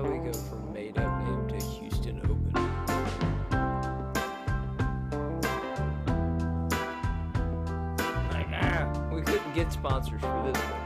about we go from made-up name to Houston Open? Like, we couldn't get sponsors for this one.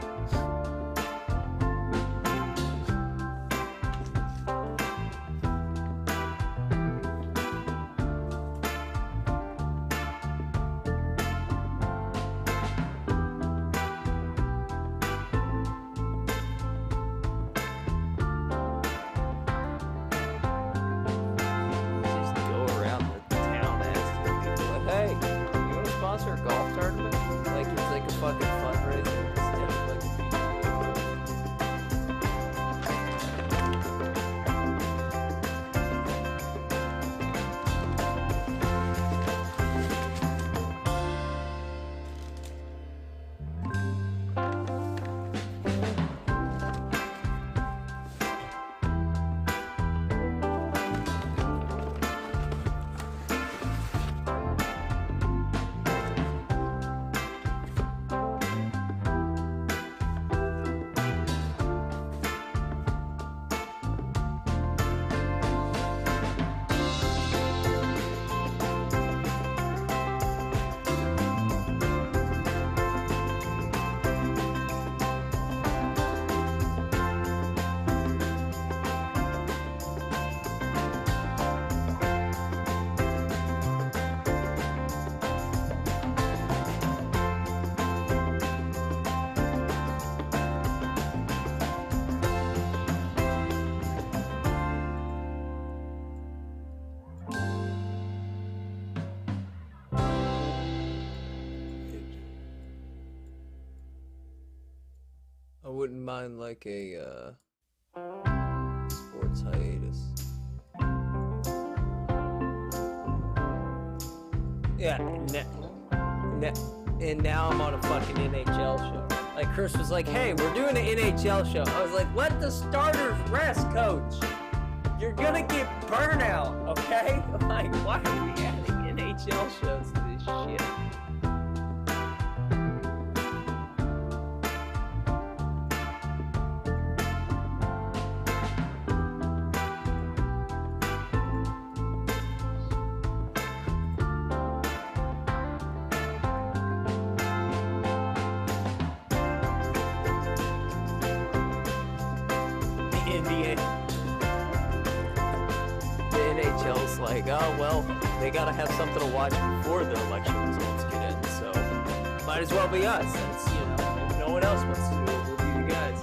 I wouldn't mind like a sports hiatus. Yeah, and now I'm on a fucking NHL show. Like Chris was like, "Hey, we're doing an NHL show." I was like, "Let the starters rest, coach. You're gonna get burnout, okay?" Like, why are we adding NHL shows to this shit? Like, oh, well, they got to have something to watch before the election results get in, so might as well be us. Since, you know, if no one else wants to do it, we'll be the guys.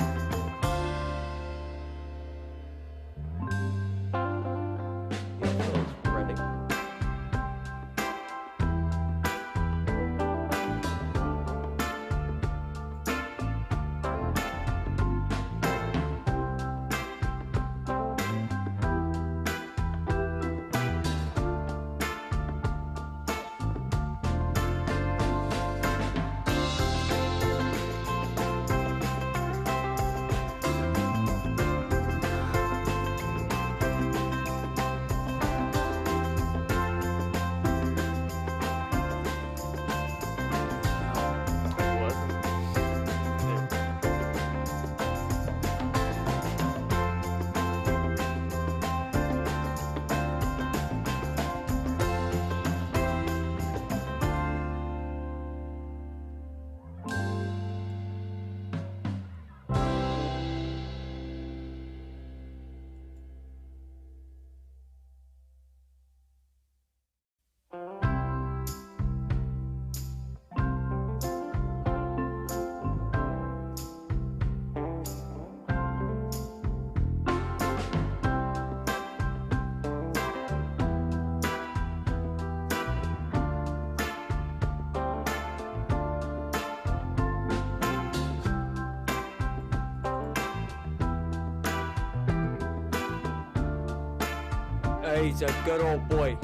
He's a good old boy.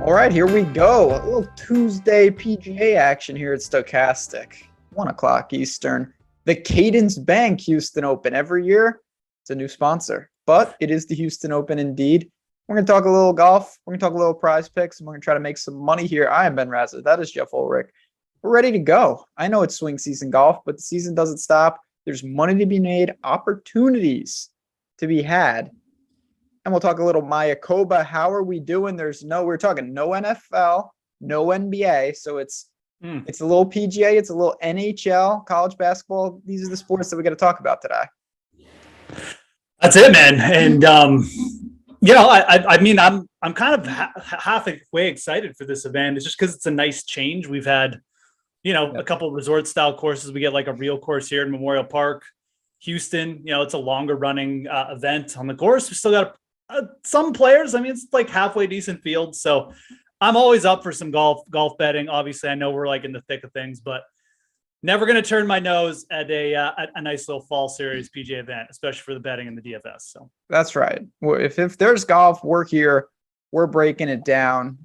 All right, here we go. A little Tuesday PGA action here at Stokastic. 1 o'clock Eastern. The Cadence Bank Houston Open. Every year, it's a new sponsor, but it is the Houston Open indeed. We're going to talk a little golf. We're going to talk a little prize picks, and we're going to try to make some money here. I am Ben Rasa. That is Geoff Ulrich. We're ready to go. I know it's swing season golf, but the season doesn't stop. There's money to be made, opportunities to be had. And we'll talk a little Mayakoba. How are we doing? We're talking no NFL, no NBA. So it's a little PGA, it's a little NHL, college basketball. These are the sports that we got to talk about today. That's it, man. And I mean, I'm kind of halfway excited for this event. It's just because it's a nice change. We've had, a couple of resort style courses. We get like a real course here in Memorial Park, Houston. It's a longer running event on the course. We still got some players. I mean, it's like halfway decent field. So I'm always up for some golf betting. Obviously, I know we're like in the thick of things, but never going to turn my nose at a nice little fall series PGA event, especially for the betting and the DFS. So that's right. Well, if there's golf, we're here. We're breaking it down.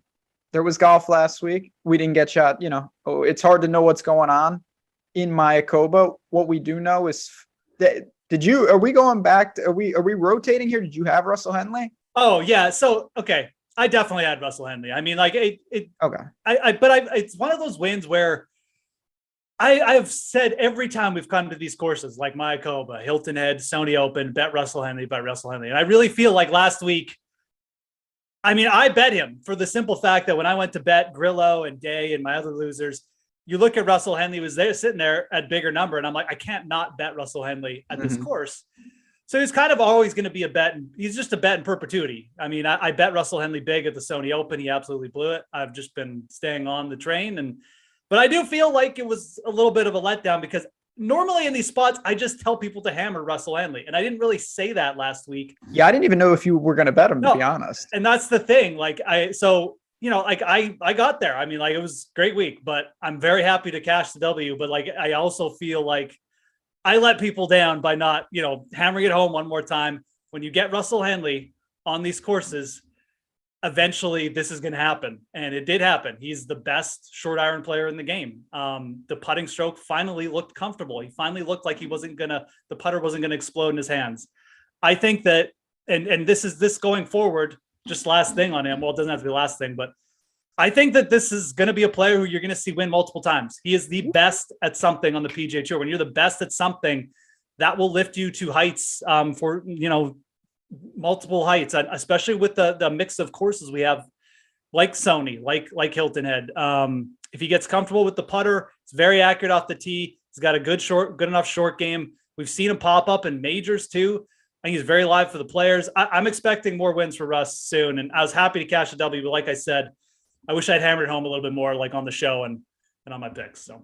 There was golf last week. We didn't get shot. It's hard to know what's going on in Mayakoba. What we do know is that are we going back? Are we rotating here? Did you have Russell Henley? Oh yeah. So, okay. I definitely had Russell Henley. I mean, like okay. It's one of those wins where I've said every time we've come to these courses like Mayakoba, Hilton Head, Sony Open, bet Russell Henley. And I really feel like last week, I mean, I bet him for the simple fact that when I went to bet Grillo and Day and my other losers, you look at Russell Henley was there sitting there at bigger number. And I'm like, I can't not bet Russell Henley at this course. So he's kind of always going to be a bet. And he's just a bet in perpetuity. I mean, I bet Russell Henley big at the Sony Open. He absolutely blew it. I've just been staying on the train. But I do feel like it was a little bit of a letdown because normally in these spots, I just tell people to hammer Russell Henley. And I didn't really say that last week. Yeah, I didn't even know if you were going to bet him, to be honest. And that's the thing. I got there. I mean, like, it was a great week, but I'm very happy to cash the W. But like, I also feel like I let people down by not, hammering it home one more time. When you get Russell Henley on these courses, eventually this is going to happen. And it did happen. He's the best short iron player in the game. The putting stroke finally looked comfortable. He finally looked like the putter wasn't going to explode in his hands. I think that, and this going forward, just last thing on him. Well, it doesn't have to be the last thing, but I think that this is going to be a player who you're going to see win multiple times. He is the best at something on the PGA Tour. When you're the best at something, that will lift you to heights for multiple heights, especially with the mix of courses we have, like Sony, like Hilton Head. If he gets comfortable with the putter, it's very accurate off the tee. He's got a good enough short game. We've seen him pop up in majors too. I think he's very live for the players. I'm expecting more wins for Russ soon, and I was happy to cash a W. But like I said, I wish I'd hammered home a little bit more, like on the show and on my picks. So,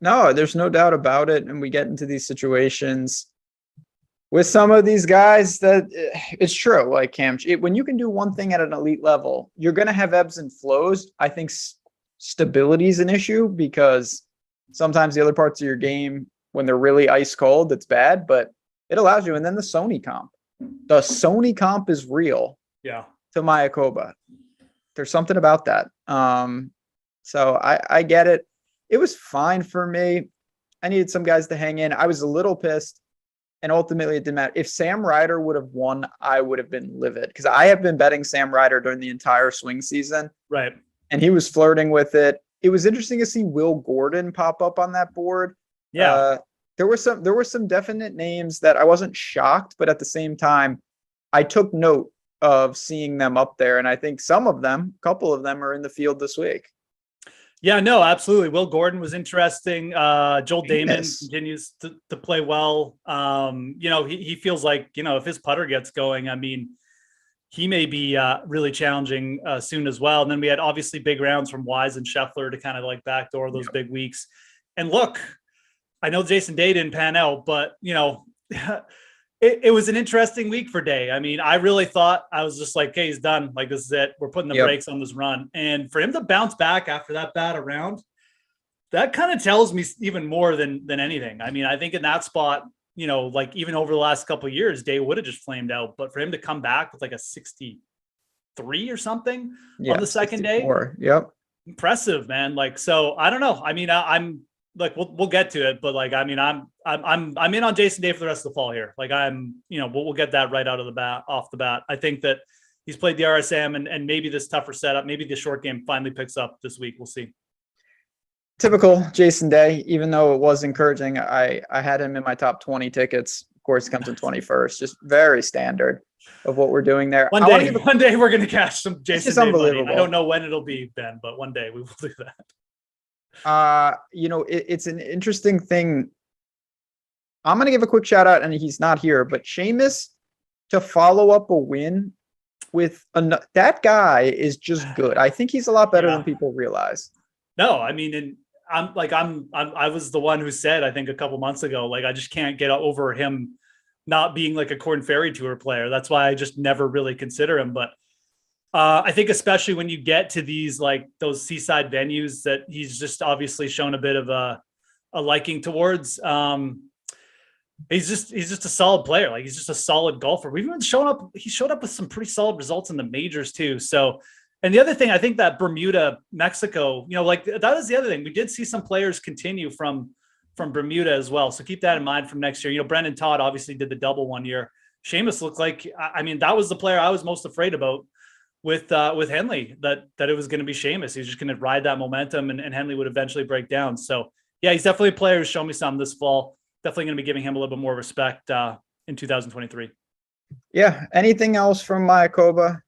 no, there's no doubt about it. And we get into these situations with some of these guys that it's true. Like Cam, when you can do one thing at an elite level, you're going to have ebbs and flows. I think stability is an issue because sometimes the other parts of your game, when they're really ice cold, it's bad, but it allows you. And then the Sony comp is real. Yeah. To Mayakoba. There's something about that. So I get it. It was fine for me. I needed some guys to hang in. I was a little pissed, and ultimately it didn't matter. If Sam Ryder would have won, I would have been livid because I have been betting Sam Ryder during the entire swing season. Right. And he was flirting with it. It was interesting to see Will Gordon pop up on that board. Yeah. There were some definite names that I wasn't shocked, but at the same time, I took note of seeing them up there. And I think a couple of them are in the field this week. Yeah, no, absolutely. Will Gordon was interesting. Joel Damon continues to play well. He feels like, if his putter gets going, I mean, he may be really challenging soon as well. And then we had obviously big rounds from Wise and Scheffler to kind of like backdoor those big weeks. And look, I know Jason Day didn't pan out, but it was an interesting week for Day. I mean, I really thought, I was just like, hey, he's done. Like, this is it. We're putting the brakes on this run. And for him to bounce back after that bad round, that kind of tells me even more than anything. I mean, I think in that spot, like even over the last couple of years, Day would have just flamed out. But for him to come back with like a 63 63 or something Yeah, on the second day. 64. Yep. Impressive, man. Like, so I don't know. I mean, I'm like, we'll get to it, but like, I mean, I'm in on Jason Day for the rest of the fall here. Like we'll get that right out of the bat, off the bat. I think that he's played the RSM and maybe this tougher setup, maybe the short game finally picks up this week. We'll see. Typical Jason Day, even though it was encouraging, I had him in my top 20 tickets. Of course, he comes in 21st, just very standard of what we're doing there. One day we're going to cash some Jason Day money. I don't know when it'll be, Ben, but one day we will do that. It's an interesting thing. I'm going to give a quick shout out, and he's not here, but Seamus to follow up a win with that guy is just good. I think he's a lot better than people realize. No, I mean, I was the one who said, I think a couple months ago, like, I just can't get over him not being like a Corn Ferry Tour player. That's why I just never really consider him. But I think especially when you get to these, like those seaside venues that he's just obviously shown a bit of a liking towards. He's just a solid player. Like, he's just a solid golfer. We've even he showed up with some pretty solid results in the majors too. So, and the other thing, I think that Bermuda, Mexico, like that is the other thing. We did see some players continue from Bermuda as well. So keep that in mind from next year. Brendan Todd obviously did the double one year. Seamus looked like, I mean, that was the player I was most afraid about with Henley, that it was going to be Seamus. He's just going to ride that momentum and Henley would eventually break down. So yeah, he's definitely a player who's shown me some this fall. Definitely going to be giving him a little bit more respect in 2023. Yeah. Anything else from Mayakoba?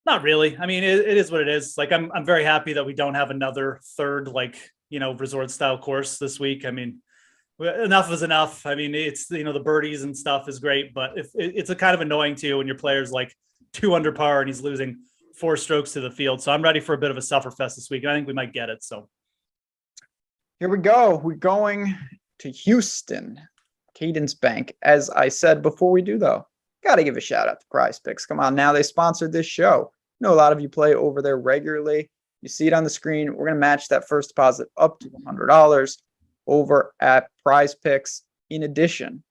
Not really. I mean, it is what it is. Like, I'm very happy that we don't have another third, resort style course this week. I mean, enough is enough. I mean, it's, the birdies and stuff is great, but it's a kind of annoying too when your player's like 2 under par and he's losing 4 strokes to the field. So I'm ready for a bit of a sufferfest this week. I think we might get it. So here we go. We're going to Houston, Cadence Bank. As I said before we do, though, got to give a shout out to Prize Picks. Come on now, they sponsored this show. I know a lot of you play over there regularly. You see it on the screen. We're going to match that first deposit up to $100 over at Prize Picks. In addition,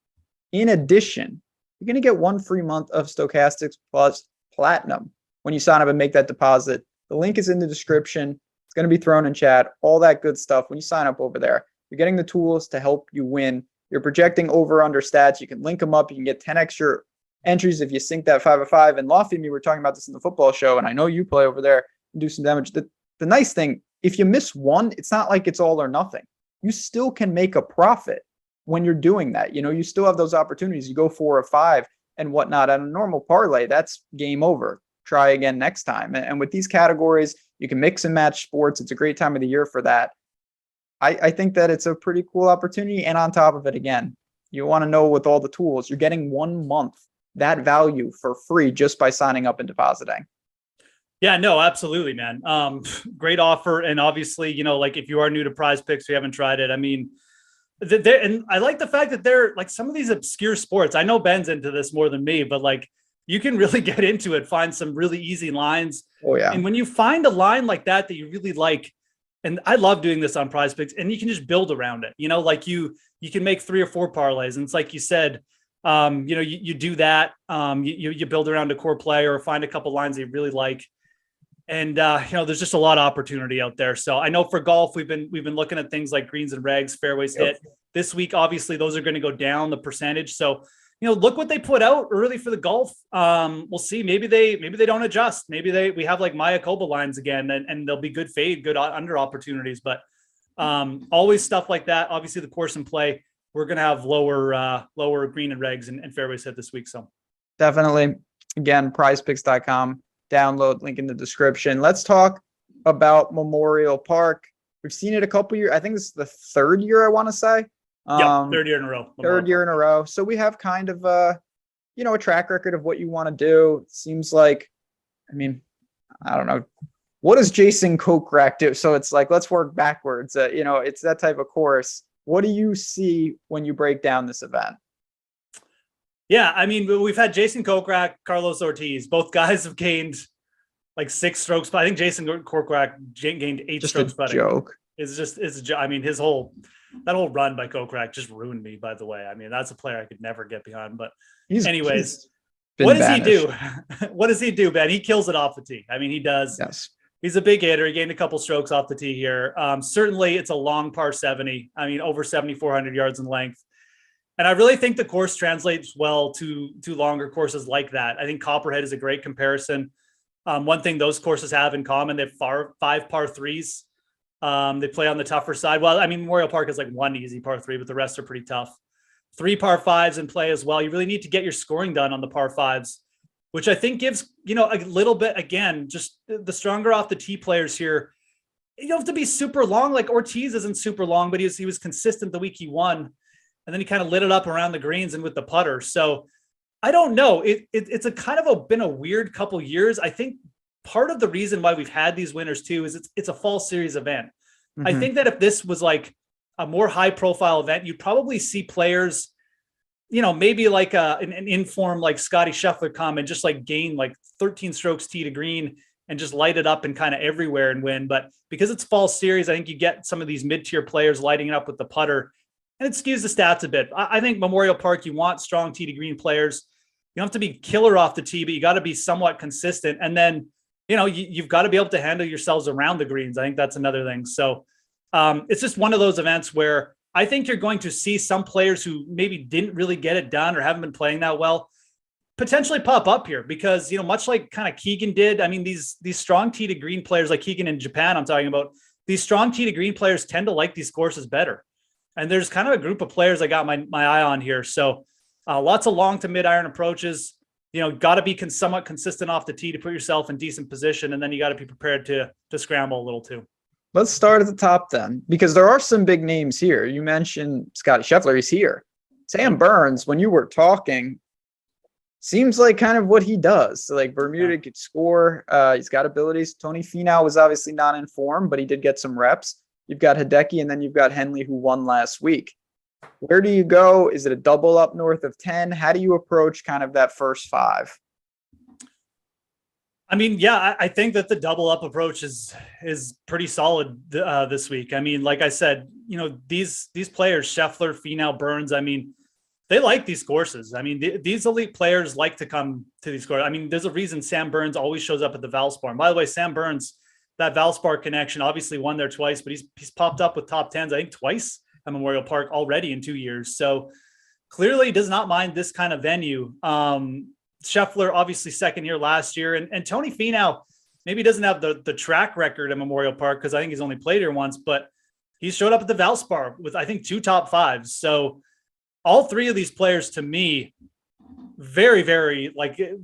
you're going to get 1 free month of Stokastic Plus Platinum when you sign up and make that deposit. The link is in the description. It's going to be thrown in chat, all that good stuff. When you sign up over there, you're getting the tools to help you win. You're projecting over/under stats. You can link them up. You can get 10 extra entries if you sync that 5 of 5. And Lofty and me were talking about this in the football show, and I know you play over there and do some damage. The nice thing, if you miss one, it's not like it's all or nothing. You still can make a profit when you're doing that. You still have those opportunities. You go 4 or 5 and whatnot. On a normal parlay, that's game over. Try again next time. And with these categories, you can mix and match sports. It's a great time of the year for that. I think that it's a pretty cool opportunity. And on top of it, again, you want to know with all the tools, you're getting 1 month that value for free just by signing up and depositing. Yeah, no, absolutely, man. Great offer. And obviously, if you are new to Prize Picks, you haven't tried it. I mean, and I like the fact that they're like some of these obscure sports. I know Ben's into this more than me, but like you can really get into it, find some really easy lines. Oh yeah. And when you find a line like that you really like, and I love doing this on Prize Picks, and you can just build around it. Like you can make 3 or 4 parlays, and it's like you said, you do that. You build around a core player or find a couple lines that you really like. And there's just a lot of opportunity out there. So I know for golf, we've been looking at things like greens and regs, fairways hit. This week, obviously, those are going to go down the percentage. So look what they put out early for the golf. We'll see. Maybe they don't adjust. Maybe we have like Mayakoba lines again, and they'll be good fade, good under opportunities. But always stuff like that. Obviously, the course and play, we're going to have lower green and regs and fairways hit this week. So definitely, again, prizepicks.com. Download, link in the description. Let's talk about Memorial Park. We've seen it a couple years. I think this is the 3rd year, I want to say. Third year in a row. Third year in a row. So we have kind of a track record of what you want to do. It seems like, I don't know. What does Jason Kokrak do? So it's like, let's work backwards. It's that type of course. What do you see when you break down this event? Yeah, we've had Jason Kokrak, Carlos Ortiz. Both guys have gained like 6 strokes, but I think Jason Kokrak gained 8 just strokes. A joke. It's his whole run by Kokrak just ruined me. By the way, that's a player I could never get behind. But anyways, What does he do? What does he do, Ben? He kills it off the tee. I mean, he does. Yes. He's a big hitter. He gained a couple strokes off the tee here. Certainly, it's a long par 70. I mean, over 7,400 yards in length. And I really think the course translates well to longer courses like that. I think Copperhead is a great comparison. One thing those courses have in common, they have 5 par 3s. They play on the tougher side. Well, I mean, Memorial Park is like 1 easy par 3, but the rest are pretty tough. 3 par 5s in play as well. You really need to get your scoring done on the par 5s, which I think gives, a little bit, again, just the stronger off the tee players here. You don't have to be super long. Like Ortiz isn't super long, but he was consistent the week he won. And then he kind of lit it up around the greens and with the putter. So I don't know. It's a kind of been a weird couple years. I think part of the reason why we've had these winners too is it's a fall series event. Mm-hmm. I think that if this was like a more high profile event, you'd probably see players, maybe like an informed like Scotty Scheffler come and just like gain like 13 strokes tee to green and just light it up and kind of everywhere and win. But because it's fall series, I think you get some of these mid-tier players lighting it up with the putter, and it skews the stats a bit. I think Memorial Park, you want strong tee to green players. You don't have to be killer off the tee, but you got to be somewhat consistent. And then, you've got to be able to handle yourselves around the greens. I think that's another thing. So it's just one of those events where I think you're going to see some players who maybe didn't really get it done or haven't been playing that well potentially pop up here because, much like kind of Keegan did. I mean, these strong tee to green players like Keegan in Japan, I'm talking about, these strong tee to green players tend to like these courses better. And there's kind of a group of players I got my eye on here. So lots of long to mid iron approaches, got to be somewhat consistent off the tee to put yourself in decent position. And then you got to be prepared to scramble a little too. Let's start at the top then, because there are some big names here. You mentioned Scotty Scheffler. He's here. Sam Burns, when you were talking, seems like kind of what he does. So like Bermuda could score. He's got abilities. Tony Finau was obviously not in form, but he did get some reps. You've got Hideki, and then you've got Henley, who won last week. Where do you go? Is it a double up north of 10? How do you approach kind of that first 5? I mean, yeah, I think that the double up approach is pretty solid this week. I mean, like I said, these players, Scheffler, Finau, Burns, I mean, they like these courses. I mean, these elite players like to come to these courses. I mean, there's a reason Sam Burns always shows up at the Valspar. And by the way, Sam Burns, that Valspar connection, obviously won there twice, but he's popped up with top 10s, I think twice at Memorial Park already in 2 years. So clearly does not mind this kind of venue. Scheffler, obviously second year last year. And Tony Finau maybe doesn't have the track record at Memorial Park because I think he's only played here once, but he showed up at the Valspar with, I think, 2 top 5s. So all 3 of these players, to me, very, very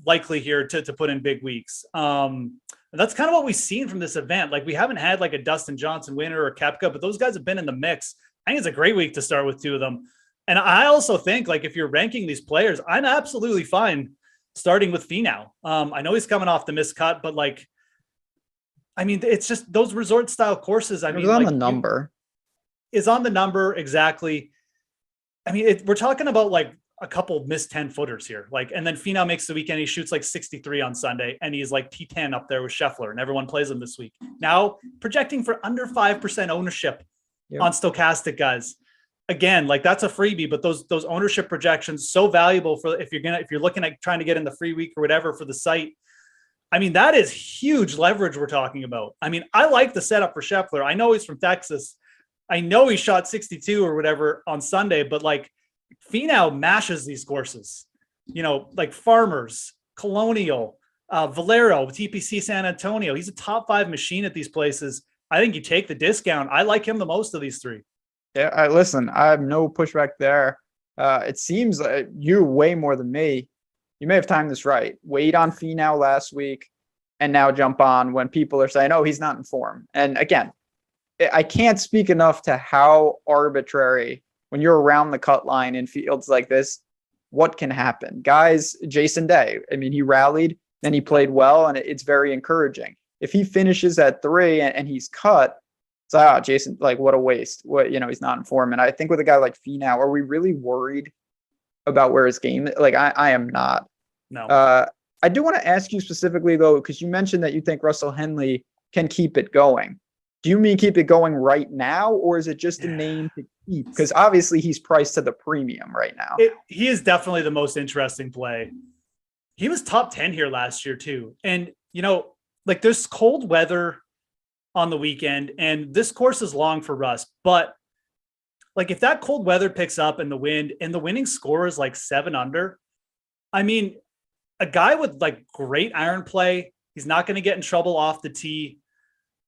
likely here to put in big weeks. And that's kind of what we've seen from this event. Like we haven't had like a Dustin Johnson winner or Koepka, but those guys have been in the mix. I think it's a great week to start with 2 of them. And I also think like if you're ranking these players, I'm absolutely fine starting with Finau. I know he's coming off the miscut, but like, I mean, it's just those resort style courses. I mean, on the number is on the number. Exactly. I mean, we're talking about like a couple missed 10 footers here. Like, and then Finau makes the weekend. He shoots like 63 on Sunday and he's like T10 up there with Scheffler and everyone plays him this week. Now projecting for under 5% ownership on Stokastic, guys. Again, like that's a freebie, but those ownership projections so valuable for if you're looking at trying to get in the free week or whatever for the site. I mean, that is huge leverage we're talking about. I mean, I like the setup for Scheffler. I know he's from Texas. I know he shot 62 or whatever on Sunday, but like Finau mashes these courses, like Farmers, Colonial, Valero, TPC San Antonio. He's a top 5 machine at these places. I think you take the discount. I like him the most of these 3. Yeah, listen, I have no pushback there. It seems like you're way more than me. You may have timed this right. Wait on Finau last week and now jump on when people are saying, oh, he's not in form. And again, I can't speak enough to how arbitrary when you're around the cut line in fields like this, what can happen. Guys, Jason Day, I mean, he rallied, then he played well, and it's very encouraging. If he finishes at 3 and he's cut, so Jason, like what a waste. He's not in form. And I think with a guy like Finau, are we really worried about where his game is? Like I am not. No. I do want to ask you specifically though, because you mentioned that you think Russell Henley can keep it going. Do you mean keep it going right now, or is it just a name to keep? Because obviously he's priced to the premium right now. He is definitely the most interesting play. he was top 10 here last year too. And, like there's cold weather on the weekend and this course is long for Russ, but like if that cold weather picks up and the wind and the winning score is like 7 under, I mean, a guy with like great iron play, he's not going to get in trouble off the tee.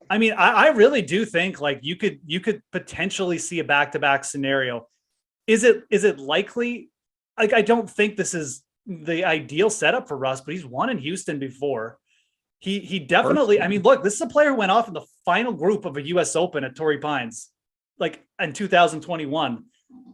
I mean, I really do think like you could potentially see a back-to-back scenario. Is it likely? Like, I don't think this is the ideal setup for Russ, but he's won in Houston before. He definitely, I mean, look, this is a player who went off in the final group of a US Open at Torrey Pines, like in 2021.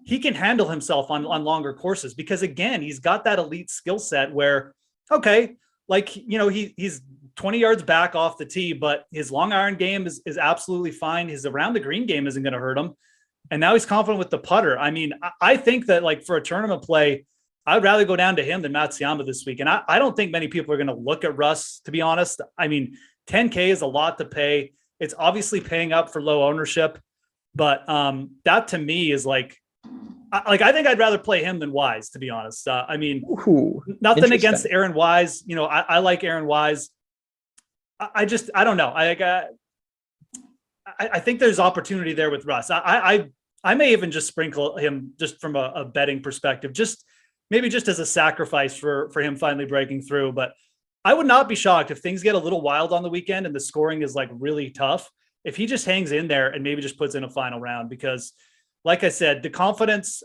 He can handle himself on longer courses because again, he's got that elite skill set where, okay, like, he's 20 yards back off the tee, but his long iron game is absolutely fine. His around the green game isn't going to hurt him. And now he's confident with the putter. I mean, I think that like for a tournament play, I'd rather go down to him than Matsuyama this week. And I don't think many people are going to look at Russ, to be honest. I mean, 10K is a lot to pay. It's obviously paying up for low ownership, but that to me is like I think I'd rather play him than Wise, to be honest. I mean, nothing against Aaron Wise. I like Aaron Wise. I don't know. I think there's opportunity there with Russ. I may even just sprinkle him just from a betting perspective, maybe just as a sacrifice for him finally breaking through. But I would not be shocked if things get a little wild on the weekend and the scoring is like really tough, if he just hangs in there and maybe just puts in a final round, because like I said, the confidence,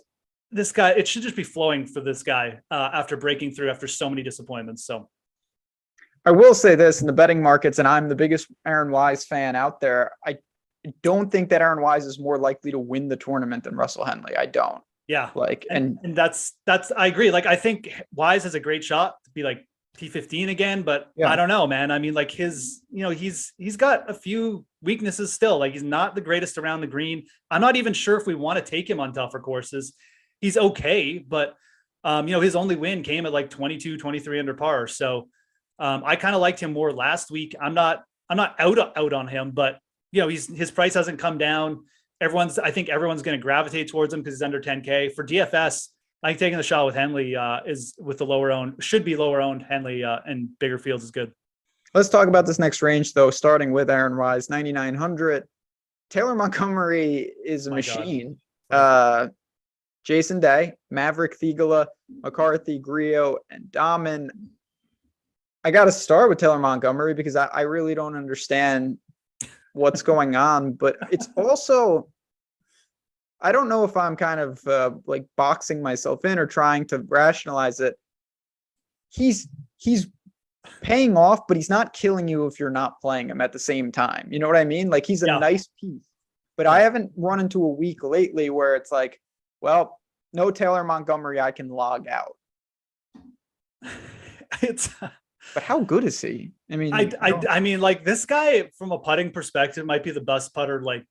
this guy, it should just be flowing for this guy after breaking through after so many disappointments. So I will say this in the betting markets, and I'm the biggest Aaron Wise fan out there. I don't think that Aaron Wise is more likely to win the tournament than Russell Henley. I don't. Yeah. Like, and that's, I agree. Like, I think Wise has a great shot to be like T15 again, but yeah. I don't know, man. I mean, like he's got a few weaknesses still. Like he's not the greatest around the green. I'm not even sure if we want to take him on tougher courses. He's okay, but his only win came at like 22, 23 under par. So I kind of liked him more last week. I'm not out on him, but his price hasn't come down. I think everyone's going to gravitate towards him because he's under 10K. For DFS, I think taking the shot with Henley is with the should be lower owned. Henley and bigger fields is good. Let's talk about this next range though, starting with Aaron Wise, 9,900. Taylor Montgomery is a machine. Jason Day, Maverick Thigala, McCarthy, Griot, and Dahmen. I got to start with Taylor Montgomery because I really don't understand what's going on, but it's also, I don't know if I'm kind of like boxing myself in or trying to rationalize it. He's paying off, but he's not killing you if you're not playing him at the same time. You know what I mean? Like he's a nice piece, but I haven't run into a week lately where it's like, well, no Taylor Montgomery, I can log out. But how good is he? I mean, I mean, like this guy from a putting perspective might be the best putter like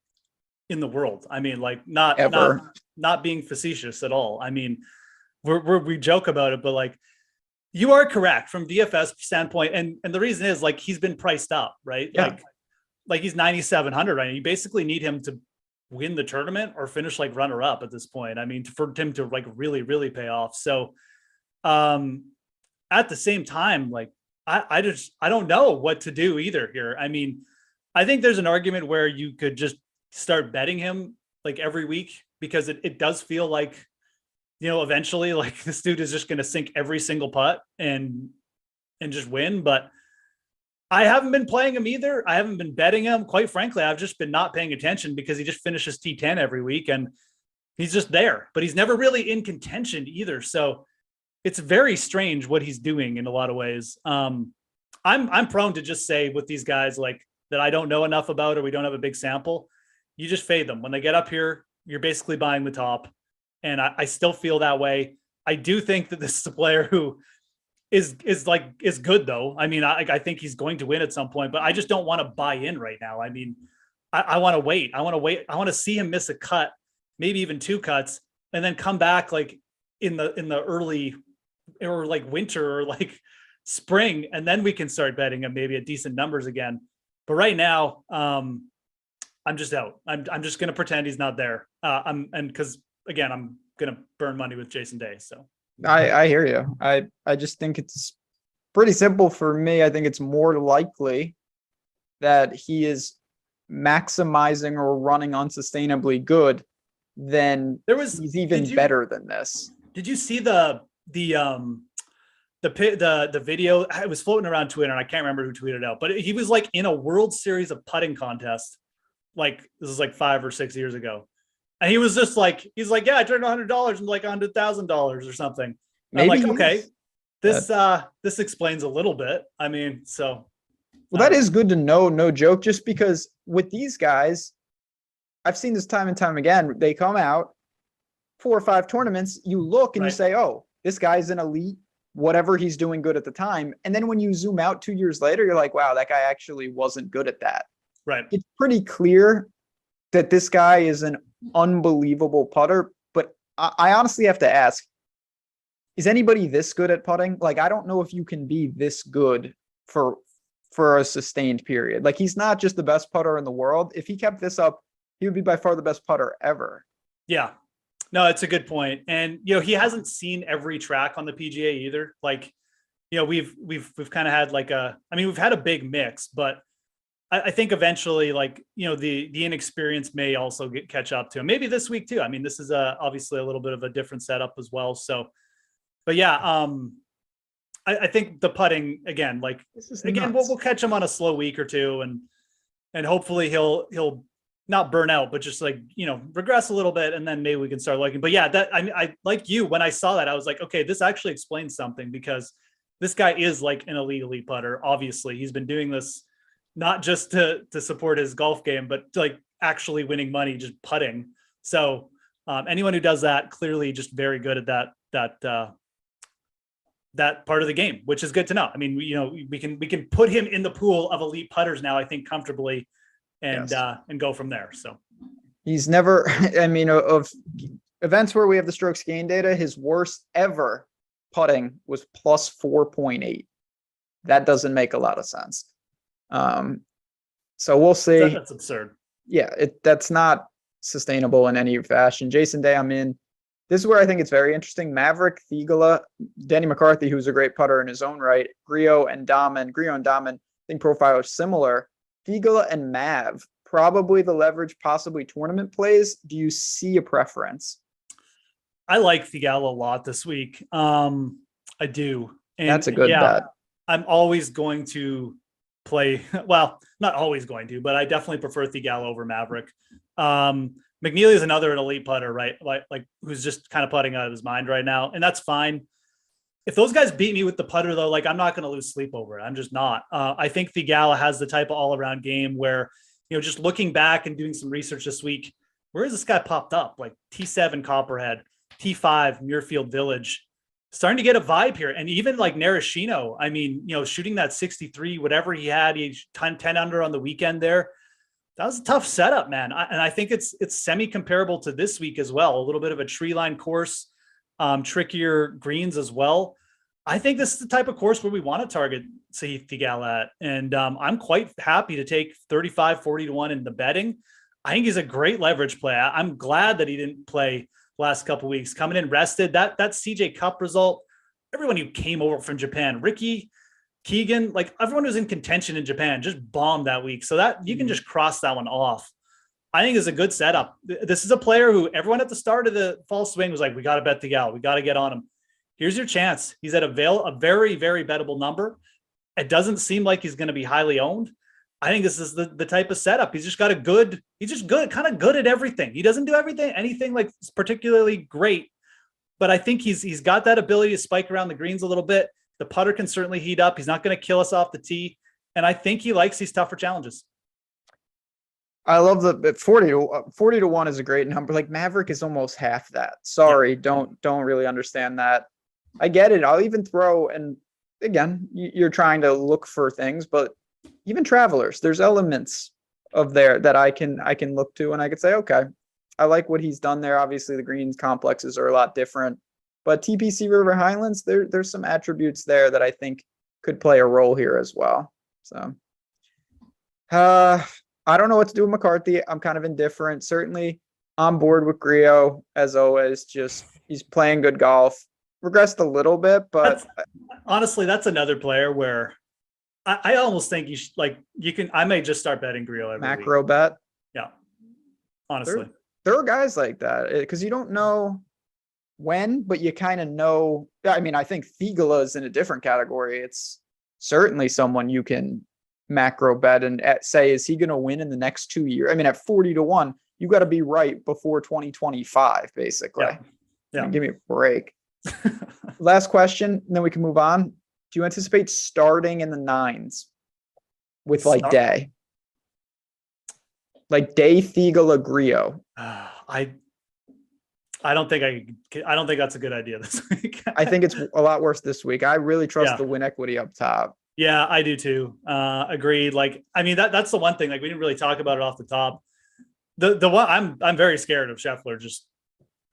in the world. I mean, like not being facetious at all. I mean, we joke about it, but like you are correct from DFS standpoint, and the reason is like he's been priced up, right? Yeah. Like he's 9,700 right now. You basically need him to win the tournament or finish like runner up at this point. I mean, for him to like really, really pay off. So at the same time, like I don't know what to do either here. I mean, I think there's an argument where you could just start betting him like every week because it does feel like, eventually like this dude is just going to sink every single putt and just win. But I haven't been playing him either. I haven't been betting him. Quite frankly, I've just been not paying attention because he just finishes T10 every week and he's just there, but he's never really in contention either. So it's very strange what he's doing in a lot of ways. I'm prone to just say with these guys like that I don't know enough about or we don't have a big sample. You just fade them when they get up here. You're basically buying the top, and I still feel that way. I do think that this is a player who is good though. I mean, I think he's going to win at some point, but I just don't want to buy in right now. I mean, I want to wait. I want to see him miss a cut, maybe even 2 cuts, and then come back like in the early or like winter or like spring, and then we can start betting him maybe at decent numbers again. But right now, I'm just out. I'm just going to pretend he's not there. Because again, I'm going to burn money with Jason Day. So I hear you. I just think it's pretty simple for me. I think it's more likely that he is maximizing or running unsustainably good than he's even better than this. Did you see the video? It was floating around Twitter, and I can't remember who tweeted it out, but he was like in a World Series of putting contest. Like this is like 5 or 6 years ago. And he was just like, he's like, yeah, I turned $100 into like $100,000 or something. I'm like, okay, this explains a little bit. I mean, so. Well, that is good to know, no joke, just because with these guys, I've seen this time and time again. They come out 4 or 5 tournaments, you look and you say, oh, this guy's an elite, whatever he's doing good at the time. And then when you zoom out 2 years later, you're like, wow, that guy actually wasn't good at that. Right. It's pretty clear that this guy is an unbelievable putter, but I honestly have to ask, is anybody this good at putting? Like, I don't know if you can be this good for a sustained period. Like, he's not just the best putter in the world. If he kept this up, he would be by far the best putter ever. Yeah. No, it's a good point. And, he hasn't seen every track on the PGA either. Like, we've kind of had we've had a big mix, but I think eventually, the inexperience may also catch up to him. Maybe this week too. I mean, this is obviously a little bit of a different setup as well. So, but yeah, I think the putting again, we'll catch him on a slow week or two, and hopefully he'll not burn out, but just regress a little bit, and then maybe we can start liking. But yeah, I like you, when I saw that, I was like, okay, this actually explains something, because this guy is like an elite putter. Obviously, he's been doing this not just to support his golf game, but to actually winning money, just putting. So anyone who does that, clearly just very good at that part of the game, which is good to know. I mean, we can put him in the pool of elite putters now, I think, comfortably, and go from there. So he's never, I mean, of events where we have the strokes gain data, his worst ever putting was plus 4.8. That doesn't make a lot of sense. So we'll see. That's absurd. Yeah, that's not sustainable in any fashion. Jason Day, I'm in. This is where I think it's very interesting. Maverick, Thigala, Denny McCarthy, who's a great putter in his own right, Grillo and Dahmen, I think profile are similar. Thigala and Mav, probably the leverage, possibly tournament plays. Do you see a preference? I like Thigala a lot this week. I do. And that's a good bet. I'm always going to play, well, not always going to, but I definitely prefer Thigala over Maverick. McNeely is another elite putter, right? Like who's just kind of putting out of his mind right now, and that's fine. If those guys beat me with the putter, though, I'm not going to lose sleep over it. I'm just not. I think Thigala has the type of all-around game where, just looking back and doing some research this week, where has this guy popped up? Like T7 Copperhead, T5 Muirfield Village, starting to get a vibe here. And even like Narashino, I mean, shooting that 63, whatever he had, he 10 under on the weekend there. That was a tough setup, man. And I think it's semi-comparable to this week as well. A little bit of a tree line course, trickier greens as well. I think this is the type of course where we want to target Sahith Thigala at. And I'm quite happy to take 35, 40 to 1 in the betting. I think he's a great leverage play. I'm glad that he didn't play last couple of weeks. Coming in rested. That CJ Cup result, everyone who came over from Japan, Ricky, Keegan, like everyone who's in contention in Japan just bombed that week. So that you can just cross that one off. I think is a good setup. This is a player who everyone at the start of the fall swing was like, we got to bet Thigala. We got to get on him. Here's your chance. He's at a very, very bettable number. It doesn't seem like he's going to be highly owned. I think this is the type of setup. He's just got he's just good, kind of good at everything. He doesn't do anything like particularly great, but I think he's got that ability to spike around the greens a little bit. The putter can certainly heat up. He's not going to kill us off the tee. And I think he likes these tougher challenges. I love the 40 to 1 is a great number. Like Maverick is almost half that. Sorry, yeah. Don't really understand that. I get it. I'll even throw, and again, you're trying to look for things, but even Travelers, there's elements of there that I can look to, and I could say, okay, I like what he's done there. Obviously the greens complexes are a lot different. But TPC River Highlands, there's some attributes there that I think could play a role here as well. So I don't know what to do with McCarthy. I'm kind of indifferent. Certainly on board with Grillo, as always. Just he's playing good golf. regressed a little bit, but honestly, that's another player where I almost think you should, like, I may just start betting Grillo every macro week. bet. Yeah. Honestly. There are guys like that because you don't know when, but you kind of know. I mean, I think Thigala is in a different category. It's certainly someone you can macro bet and say, is he going to win in the next 2 years? I mean, at 40-1, you got to be right before 2025, basically. Yeah. I mean, give me a break. Last question, and then we can move on. Do you anticipate starting in the 9s with Day? Like Day, Thigala, Grillo. I don't think that's a good idea this week. I think it's a lot worse this week. I really trust the win equity up top. Yeah, I do too. Agreed. Like, I mean, that's the one thing, like, we didn't really talk about it off the top. The one I'm very scared of Scheffler just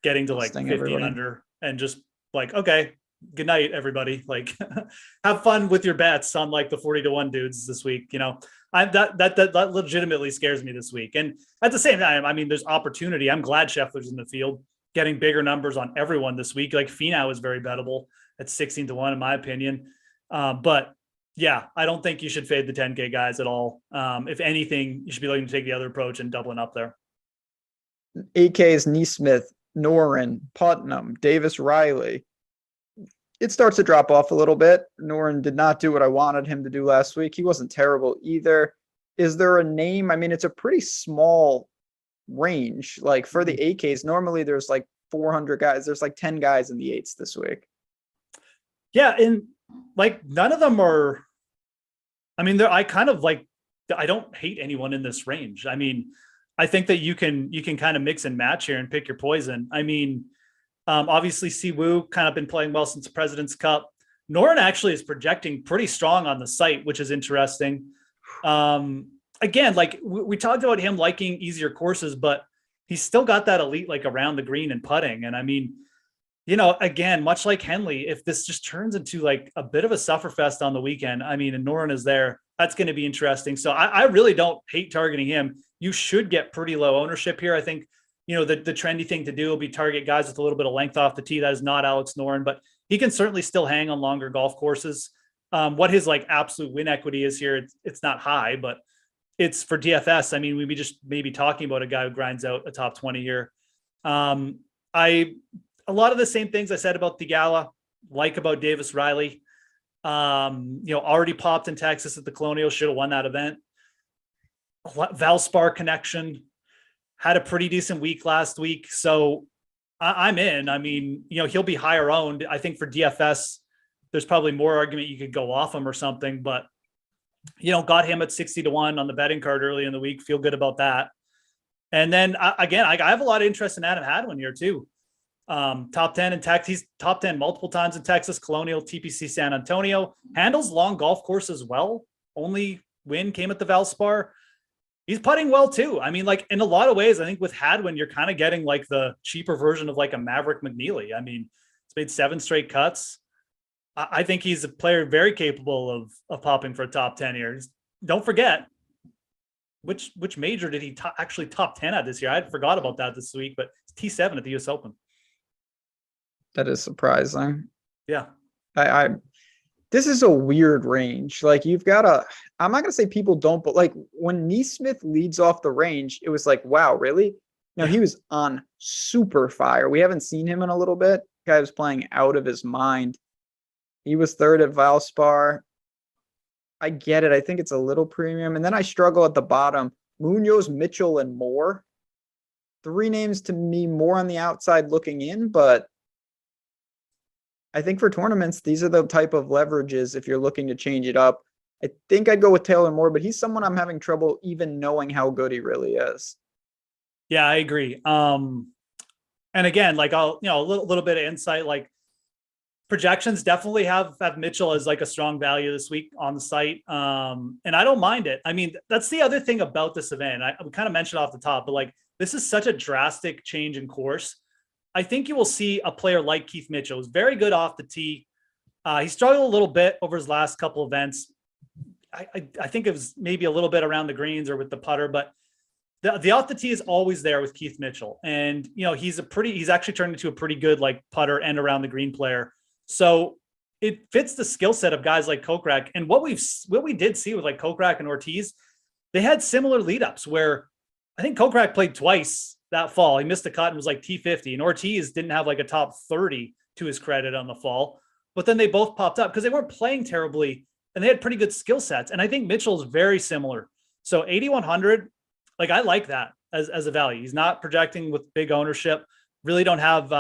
getting to like 50 under and just like, okay, good night, everybody. Like, have fun with your bets on like the 40-1 dudes this week. You know, that legitimately scares me this week. And at the same time, I mean, there's opportunity. I'm glad Scheffler's in the field, getting bigger numbers on everyone this week. Like Finau is very bettable at 16-1, in my opinion. But yeah, I don't think you should fade the 10K guys at all. If anything, you should be looking to take the other approach and doubling up there. 8Ks, Neesmith, Noren, Putnam, Davis, Riley. It starts to drop off a little bit. Noren did not do what I wanted him to do last week. He wasn't terrible either. Is there a name? I mean, it's a pretty small range. Like for the 8Ks, normally there's like 400 guys. There's like 10 guys in the 8s this week. Yeah, and like none of them are, I mean, I don't hate anyone in this range. I mean, I think that you can kind of mix and match here and pick your poison. I mean, obviously Siwoo kind of been playing well since the President's Cup. Noren actually is projecting pretty strong on the site, which is interesting. Again, like we talked about him liking easier courses, but he's still got that elite, like around the green and putting. And I mean, you know, again, much like Henley, if this just turns into like a bit of a sufferfest on the weekend, I mean, and Noren is there, that's going to be interesting. So I really don't hate targeting him. You should get pretty low ownership here. I think, you know, the trendy thing to do will be target guys with a little bit of length off the tee. That is not Alex Noren, but he can certainly still hang on longer golf courses. What his like absolute win equity is here, it's not high, but it's for DFS. I mean, we'd be just maybe talking about a guy who grinds out a top 20 here. A lot of the same things I said about Thigala, like about Davis Riley. You know, already popped in Texas at the Colonial, should have won that event. Valspar connection, had a pretty decent week last week. So I'm in. I mean, you know, he'll be higher owned. I think for DFS, there's probably more argument you could go off him or something, but you know, got him at 60-1 on the betting card early in the week. Feel good about that. And then again, I have a lot of interest in Adam Hadwin here too. Top 10 in Texas. He's top 10 multiple times in Texas, Colonial, TPC San Antonio, handles long golf courses well. Only win came at the Valspar. He's putting well too. I mean, like in a lot of ways, I think with Hadwin, you're kind of getting like the cheaper version of like a Maverick McNeely. I mean, he's made 7 straight cuts. I think he's a player very capable of popping for a top 10 here. Don't forget, which major did he actually top 10 at this year? I had forgot about that this week, but it's T7 at the US Open. That is surprising. Yeah. This is a weird range. Like you've got I'm not going to say people don't, but like when Neesmith leads off the range, it was like, wow, really? No, he was on super fire. We haven't seen him in a little bit. Guy was playing out of his mind. He was third at Valspar. I get it. I think it's a little premium. And then I struggle at the bottom. Munoz, Mitchell, and Moore. 3 names to me more on the outside looking in, but I think for tournaments, these are the type of leverages if you're looking to change it up. I think I'd go with Taylor Moore, but he's someone I'm having trouble even knowing how good he really is. Yeah, I agree. And again, like a little bit of insight, like projections definitely have Mitchell as like a strong value this week on the site. And I don't mind it. I mean, that's the other thing about this event. We kind of mentioned off the top, but like this is such a drastic change in course. I think you will see a player like Keith Mitchell, who's very good off the tee. He struggled a little bit over his last couple events. I think it was maybe a little bit around the greens or with the putter, but the off the tee is always there with Keith Mitchell. And, you know, he's actually turned into a pretty good like putter and around the green player. So it fits the skill set of guys like Kokrak. And what we did see with like Kokrak and Ortiz, they had similar lead ups where I think Kokrak played twice that fall. He missed a cut and was like T50, and Ortiz didn't have like a top 30 to his credit on the fall, but then they both popped up because they weren't playing terribly and they had pretty good skill sets. And I think Mitchell's very similar. So 8,100, like I like that as a value. He's not projecting with big ownership. Really don't have,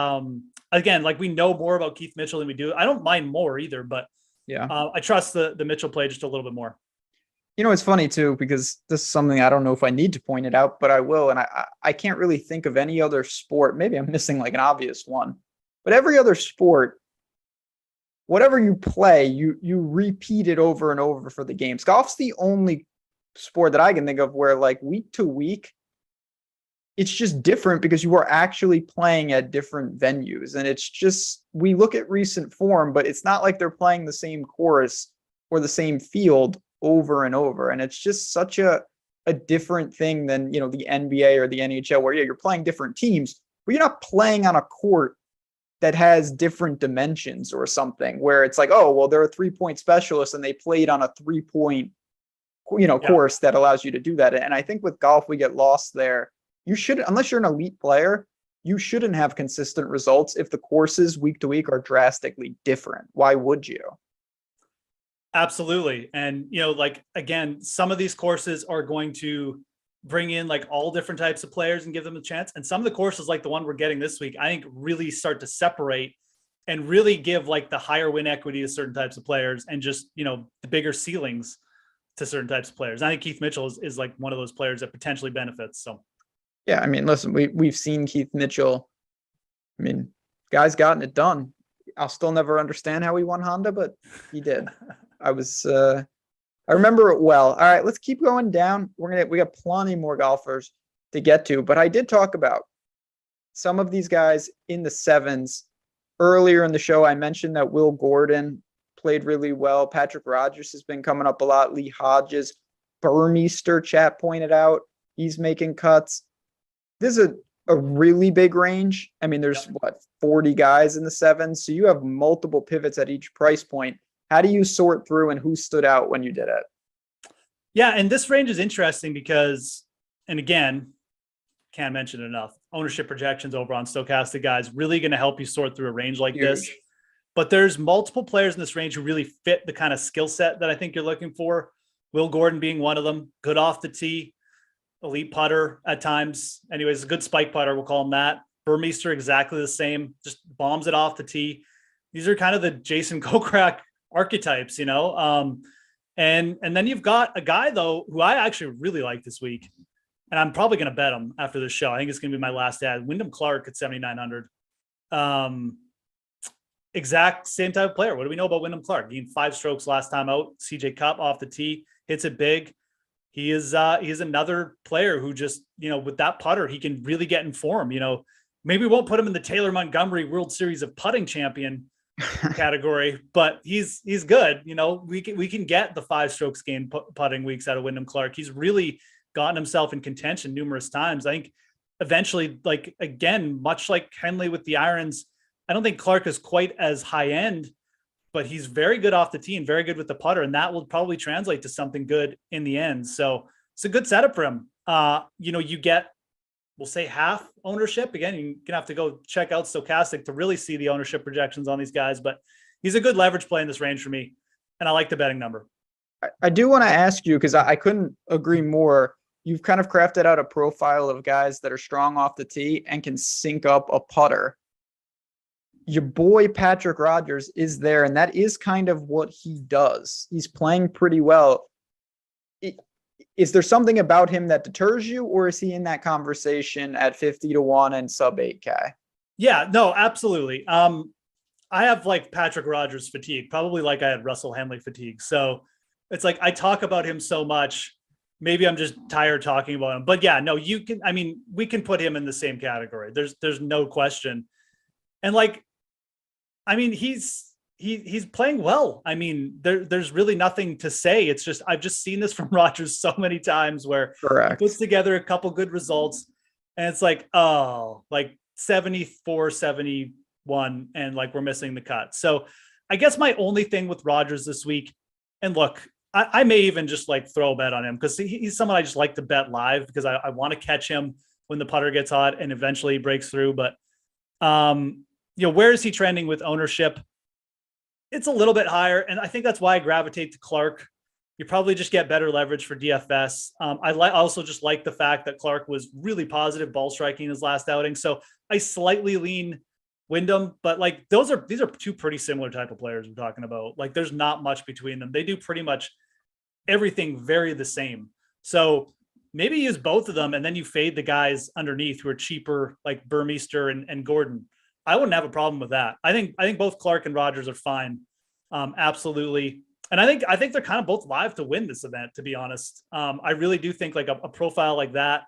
again, like we know more about Keith Mitchell than we do. I don't mind more either, but Yeah. I trust the Mitchell play just a little bit more. You know, it's funny too, because this is something I don't know if I need to point it out, but I will. And I can't really think of any other sport. Maybe I'm missing like an obvious one, but every other sport, whatever you play, you repeat it over and over for the games. Golf's the only sport that I can think of where like week to week, it's just different because you are actually playing at different venues. And it's just, we look at recent form, but it's not like they're playing the same course or the same field over and over. And it's just such a different thing than, you know, the NBA or the NHL where, yeah, you're playing different teams, but you're not playing on a court that has different dimensions or something where it's like, oh, well, they're a 3-point specialist and they played on a 3-point, course that allows you to do that. And I think with golf, we get lost there. You should, unless you're an elite player, you shouldn't have consistent results if the courses week to week are drastically different. Why would you? Absolutely. And, like, again, some of these courses are going to bring in like all different types of players and give them a chance. And some of the courses, like the one we're getting this week, I think really start to separate and really give like the higher win equity to certain types of players and just, the bigger ceilings to certain types of players. I think Keith Mitchell is like one of those players that potentially benefits. So, yeah, I mean, listen, we've seen Keith Mitchell. I mean, guy's gotten it done. I'll still never understand how he won Honda, but he did. I remember it well. All right, let's keep going down. We got plenty more golfers to get to, but I did talk about some of these guys in the sevens earlier in the show. I mentioned that Will Gordon played really well. Patrick Rogers has been coming up a lot. Lee Hodges, Burmeister, chat pointed out, he's making cuts. This is a really big range. I mean, there's 40 guys in the sevens, so you have multiple pivots at each price point. How do you sort through and who stood out when you did it? Yeah, and this range is interesting because, and again, can't mention it enough, ownership projections over on Stokastic guys really going to help you sort through a range like this. But there's multiple players in this range who really fit the kind of skill set that I think you're looking for. Will Gordon being one of them, good off the tee, elite putter at times. Anyways, a good spike putter, we'll call him that. Burmeister, exactly the same, just bombs it off the tee. These are kind of the Jason Kokrak archetypes, and then you've got a guy though who I actually really like this week, and I'm probably going to bet him after this show. I think it's going to be my last ad. Wyndham Clark at 7,900. Exact same type of player. What do we know about Wyndham Clark? He had 5 strokes last time out. CJ Cup off the tee, hits it big. He is another player who just, with that putter, he can really get in form. Maybe we won't put him in the Taylor Montgomery World Series of putting champion category, but he's good. We can get the 5 strokes gain putting weeks out of Wyndham Clark. He's really gotten himself in contention numerous times. I think eventually, like, again, much like Henley with the irons, I don't think Clark is quite as high end, but he's very good off the tee and very good with the putter. And that will probably translate to something good in the end. So it's a good setup for him. You get, we'll say, half ownership. Again, you're gonna have to go check out Stokastic to really see the ownership projections on these guys, but he's a good leverage play in this range for me. And I like the betting number. I do want to ask you, because I couldn't agree more. You've kind of crafted out a profile of guys that are strong off the tee and can sync up a putter. Your boy Patrick Rogers is there, and that is kind of what he does. He's playing pretty well. Is there something about him that deters you, or is he in that conversation at 50-1 and sub 8K? Yeah, no, absolutely. I have like Patrick Rogers fatigue, probably like I had Russell Henley fatigue. So it's like I talk about him so much. Maybe I'm just tired talking about him. But yeah, no, we can put him in the same category. There's no question. And like, he's playing well. There's really nothing to say. It's just, I've just seen this from Rogers so many times where Correct. He puts together a couple good results and it's like, 74, 70 one, and like we're missing the cut. So I guess my only thing with Rodgers this week, and look, I may even just like throw a bet on him because he's someone I just like to bet live because I want to catch him when the putter gets hot and eventually he breaks through. But, where is he trending with ownership? It's a little bit higher. And I think that's why I gravitate to Clark. You probably just get better leverage for DFS. I also just like the fact that Clark was really positive ball striking his last outing. So I slightly lean Wyndham, but like these are two pretty similar type of players we're talking about. Like there's not much between them. They do pretty much everything very the same. So maybe use both of them and then you fade the guys underneath who are cheaper, like Burmeister and Gordon. I wouldn't have a problem with that. I think both Clark and Rodgers are fine. Absolutely. And I think they're kind of both live to win this event, to be honest. I really do think like a profile like that,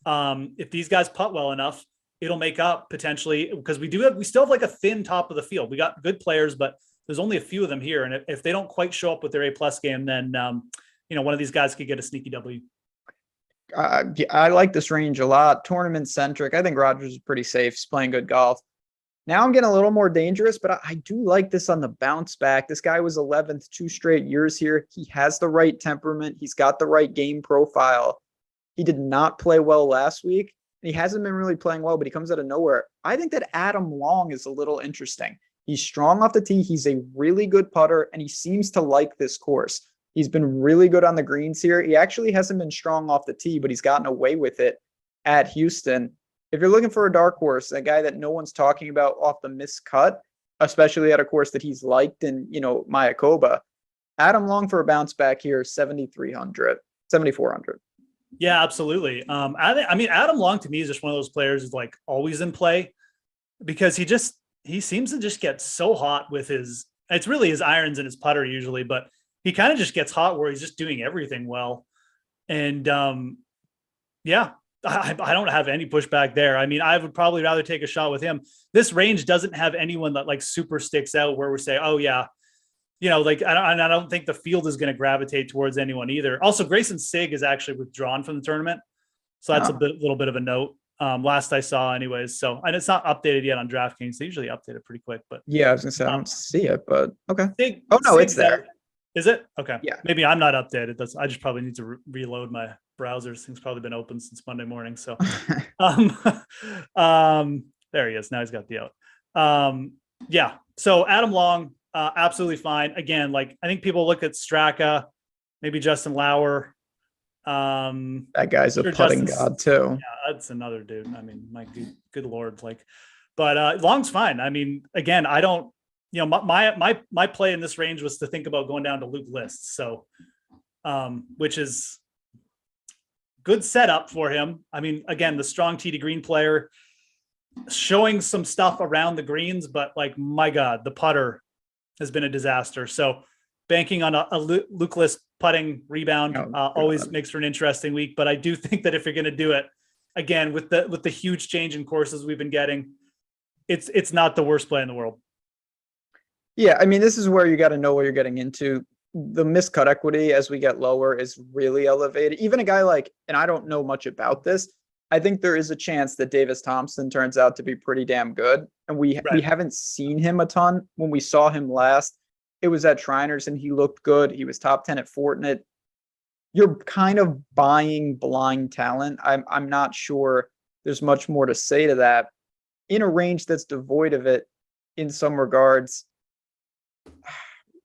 if these guys putt well enough, it'll make up potentially because we still have like a thin top of the field. We got good players, but there's only a few of them here. And if they don't quite show up with their A+ game, then, one of these guys could get a sneaky W. I like this range a lot. Tournament centric. I think Rodgers is pretty safe. He's playing good golf. Now I'm getting a little more dangerous, but I do like this on the bounce back. This guy was 11th 2 straight years here. He has the right temperament. He's got the right game profile. He did not play well last week. He hasn't been really playing well, but he comes out of nowhere. I think that Adam Long is a little interesting. He's strong off the tee. He's a really good putter, and he seems to like this course. He's been really good on the greens here. He actually hasn't been strong off the tee, but he's gotten away with it at Houston. If you're looking for a dark horse, a guy that no one's talking about off the missed cut, especially at a course that he's liked in, Mayakoba, Adam Long for a bounce back here, 7,400. Yeah, absolutely. Adam Long to me is just one of those players who's like always in play because he seems to just get so hot with it's really his irons and his putter usually, but he kind of just gets hot where he's just doing everything well. And I don't have any pushback there. I mean, I would probably rather take a shot with him. This range doesn't have anyone that like super sticks out where we say, oh yeah, I don't think the field is going to gravitate towards anyone either. Also, Grayson Sigg is actually withdrawn from the tournament. So that's a little bit of a note. Last I saw anyways. So, and it's not updated yet on DraftKings. They usually update it pretty quick, but yeah, I was gonna say, I don't see it, but okay. Sigg, it's there. Is it? Okay. Yeah. Maybe I'm not updated. I just probably need to reload my browser. This thing's probably been open since Monday morning. So, there he is. Now he's got the out. So Adam Long, absolutely fine. Again, like I think people look at Straka, maybe Justin Lauer. That guy's a putting god too. Yeah, that's another dude. I mean, my good Lord, but Long's fine. I mean, again, I don't, my play in this range was to think about going down to Luke List. So, which is good setup for him. I mean, again, the strong tee to green player showing some stuff around the greens, but like, my God, the putter has been a disaster. So banking on a Luke List putting rebound always makes for an interesting week. But I do think that if you're going to do it again, with the huge change in courses we've been getting, it's not the worst play in the world. Yeah, I mean, this is where you got to know what you're getting into. The miscut equity as we get lower is really elevated. Even a guy like, and I don't know much about this, I think there is a chance that Davis Thompson turns out to be pretty damn good. And we haven't seen him a ton. When we saw him last, it was at Shriners and he looked good. He was top 10 at Fortinet. You're kind of buying blind talent. I'm not sure there's much more to say to that. In a range that's devoid of it in some regards,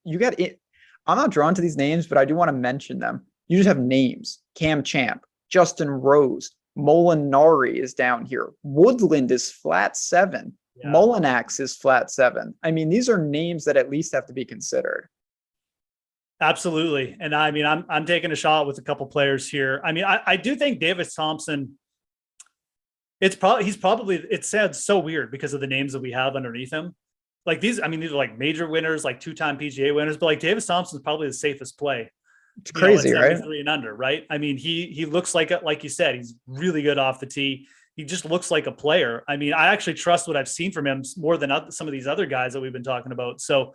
you got it. I'm not drawn to these names, but I do want to mention them. You just have names. Cam Champ, Justin Rose, Molinari is down here. Woodland is flat 7. Yeah. Molinax is flat 7. I mean, these are names that at least have to be considered. Absolutely. And I mean, I'm taking a shot with a couple players here. I mean, I do think Davis Thompson, it sounds so weird because of the names that we have underneath him. Like these are like major winners, like 2-time PGA winners, but like Davis Thompson is probably the safest play. It's crazy, right? 3 and under, right? I mean, he looks like you said, he's really good off the tee. He just looks like a player. I mean, I actually trust what I've seen from him more than some of these other guys that we've been talking about. So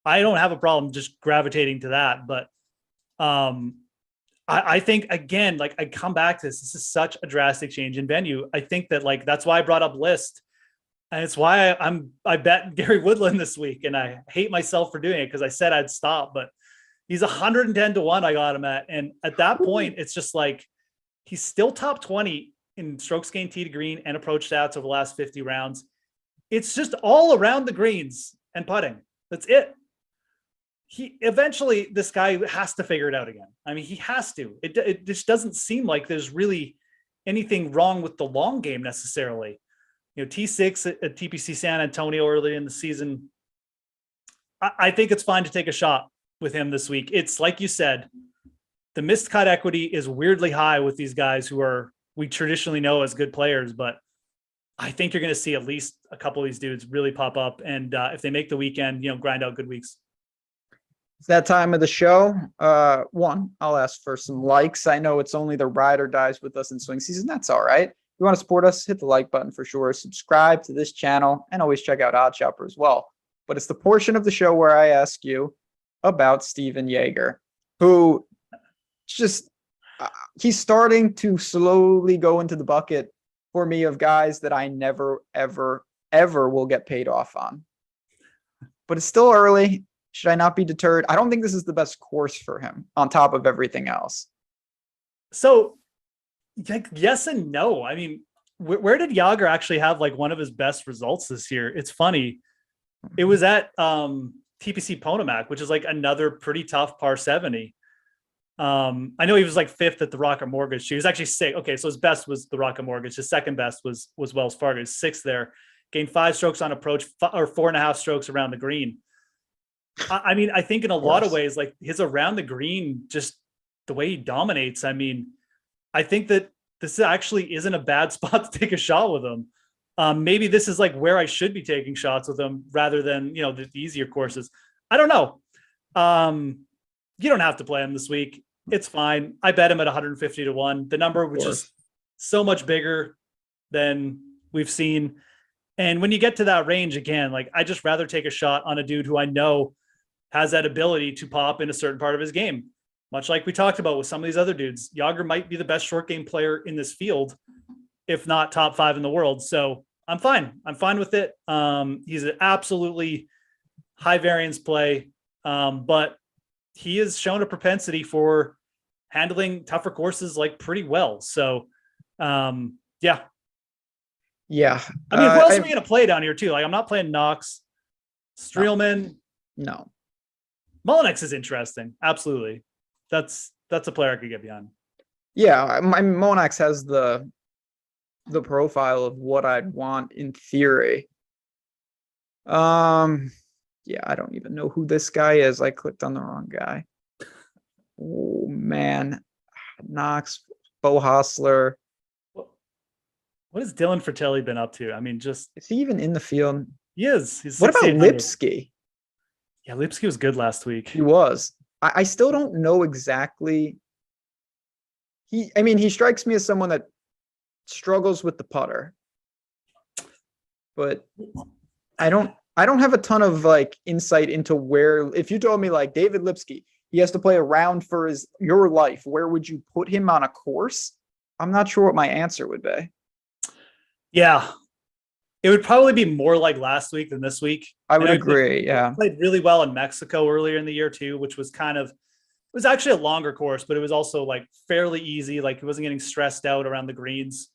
I don't have a problem just gravitating to that. But I think, again, like I come back to this is such a drastic change in venue. I think that like that's why I brought up List. And it's why I bet Gary Woodland this week, and I hate myself for doing it because I said I'd stop, but he's 110-1. I got him at, and at that point, it's just like he's still top 20 in strokes gained tee to green and approach stats over the last 50 rounds. It's just all around the greens and putting. That's it. He eventually, this guy has to figure it out again. I mean, he has to. It just doesn't seem like there's really anything wrong with the long game necessarily. T6 at TPC San Antonio early in the season. I think it's fine to take a shot with him this week. It's like you said, the missed cut equity is weirdly high with these guys who we traditionally know as good players, but I think you're going to see at least a couple of these dudes really pop up. And if they make the weekend, grind out good weeks. It's that time of the show. One, I'll ask for some likes. I know it's only the ride or dies with us in swing season. That's all right. If you want to support us, hit the like button for sure. Subscribe to this channel and always check out OddsShopper as well. But it's the portion of the show where I ask you about Steven Jaeger, who just he's starting to slowly go into the bucket for me of guys that I never, ever, ever will get paid off on. But it's still early. Should I not be deterred? I don't think this is the best course for him on top of everything else. So, yes and no. I mean, where did Jaeger actually have like one of his best results this year? It's funny. It was at TPC Potomac, which is like another pretty tough par 70. I know he was like fifth at the Rocket Mortgage. He was actually sixth. Okay, so his best was the Rocket Mortgage. His second best was Wells Fargo. His sixth there. Gained 5 strokes on approach, or 4.5 strokes around the green. I mean, I think in a lot of ways, like his around the green, just the way he dominates. I mean, I think that this actually isn't a bad spot to take a shot with him. Maybe this is like where I should be taking shots with him rather than, the easier courses. I don't know. You don't have to play him this week. It's fine. I bet him at 150-1, the number, which is so much bigger than we've seen. And when you get to that range again, like I just rather take a shot on a dude who I know has that ability to pop in a certain part of his game. Much like we talked about with some of these other dudes, Jaeger might be the best short game player in this field, if not top 5 in the world. So I'm fine. I'm fine with it. He's an absolutely high variance play, but he has shown a propensity for handling tougher courses like pretty well. So, yeah. Yeah. I mean, who else are we going to play down here too? Like I'm not playing Knox, Streelman. No. Mullinex is interesting. Absolutely. That's a player I could get behind. Yeah. My Monax has the profile of what I'd want in theory. Yeah, I don't even know who this guy is. I clicked on the wrong guy. Oh man. Knox, Bo Hostler. What has Dylan Fratelli been up to? I mean, is he even in the field? He is. He's what about Lipsky? Yeah, Lipsky was good last week. He was. I still don't know exactly. He strikes me as someone that struggles with the putter. But I don't have a ton of like insight into where, if you told me like David Lipsky, he has to play around for your life, where would you put him on a course? I'm not sure what my answer would be. Yeah. It would probably be more like last week than this week. I would agree. Yeah. Played really well in Mexico earlier in the year too, which was it was actually a longer course, but it was also like fairly easy. Like he wasn't getting stressed out around the greens.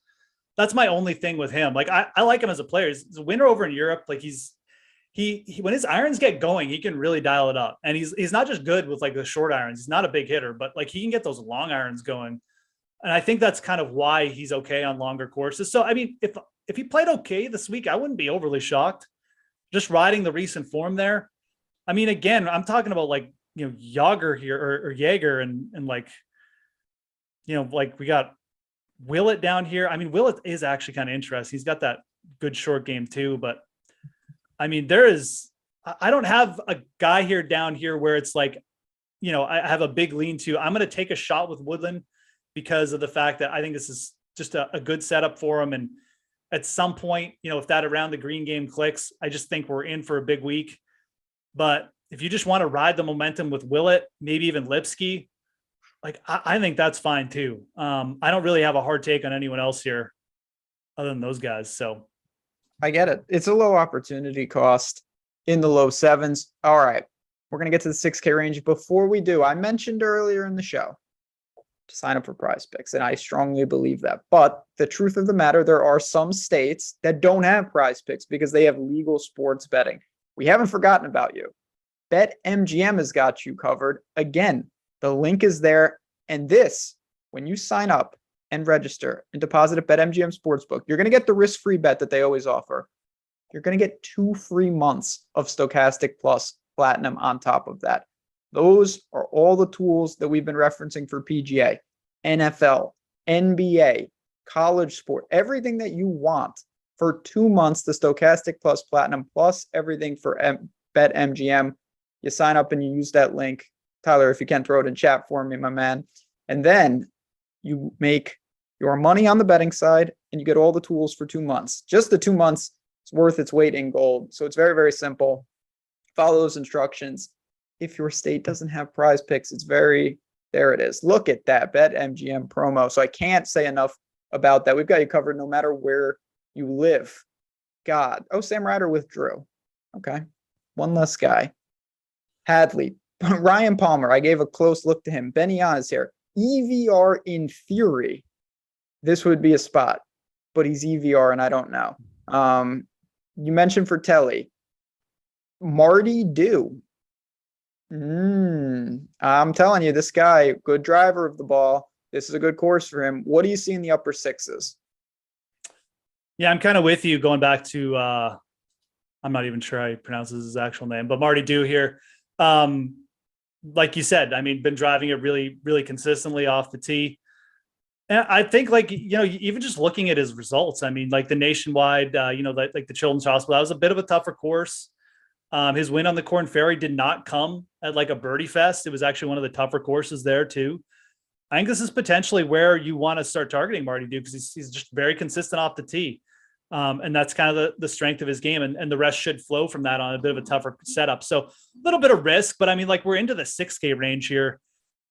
That's my only thing with him. Like I like him as a player. He's a winner over in Europe. Like he when his irons get going, he can really dial it up. And he's not just good with like the short irons. He's not a big hitter, but like he can get those long irons going. And I think that's kind of why he's okay on longer courses. So, I mean, if he played okay this week, I wouldn't be overly shocked. Just riding the recent form there. I mean, again, I'm talking about like, Jaeger here or Jaeger and like, like we got Willett down here. I mean, Willett is actually kind of interesting. He's got that good short game too, but I mean, I don't have a guy here down here where it's like, I have a big lean to, I'm going to take a shot with Woodland because of the fact that I think this is just a good setup for him. And at some point, if that around the green game clicks, I just think we're in for a big week. But if you just want to ride the momentum with Willett, maybe even Lipsky, like I think that's fine too. I don't really have a hard take on anyone else here other than those guys. So I get it. It's a low opportunity cost in the low sevens. All right. We're going to get to the 6K range. Before we do, I mentioned earlier in the show to sign up for Prize Picks, and I strongly believe that. But the truth of the matter, there are some states that don't have Prize Picks because they have legal sports betting. We haven't forgotten about you. BetMGM has got you covered. Again, the link is there. And this, when you sign up and register and deposit at BetMGM Sportsbook, you're going to get the risk-free bet that they always offer. You're going to get 2 free months of Stokastic Plus Platinum on top of that. Those are all the tools that we've been referencing for PGA, NFL, NBA, college sport, everything that you want for 2 months, the Stokastic Plus Platinum, plus everything for BetMGM. You sign up and you use that link. Tyler, if you can throw it in chat for me, my man. And then you make your money on the betting side and you get all the tools for 2 months. Just the 2 months is worth its weight in gold. So it's very, very simple. Follow those instructions. If your state doesn't have Prize Picks, there it is. Look at that BetMGM promo. So I can't say enough about that. We've got you covered no matter where you live. God. Oh, Sam Ryder withdrew. Okay. One less guy. Hadley. Ryan Palmer. I gave a close look to him. Benny On is here. EVR in theory. This would be a spot, but he's EVR and I don't know. You mentioned for Telly. Marty Dew. I'm telling you, this guy, good driver of the ball. This is a good course for him. What do you see in the upper sixes? Yeah, I'm kind of with you going back to, I'm not even sure how he pronounces his actual name, but Marty Dew here. Like you said, I mean, been driving it really, really consistently off the tee. And I think even just looking at his results, I mean, like the Nationwide, like the Children's Hospital, that was a bit of a tougher course. His win on the Corn Ferry did not come at like a birdie fest. It was actually one of the tougher courses there too. I think this is potentially where you want to start targeting Marty Dew because he's just very consistent off the tee. And that's kind of the strength of his game. And the rest should flow from that on a bit of a tougher setup. So a little bit of risk, but I mean, like we're into the 6K range here.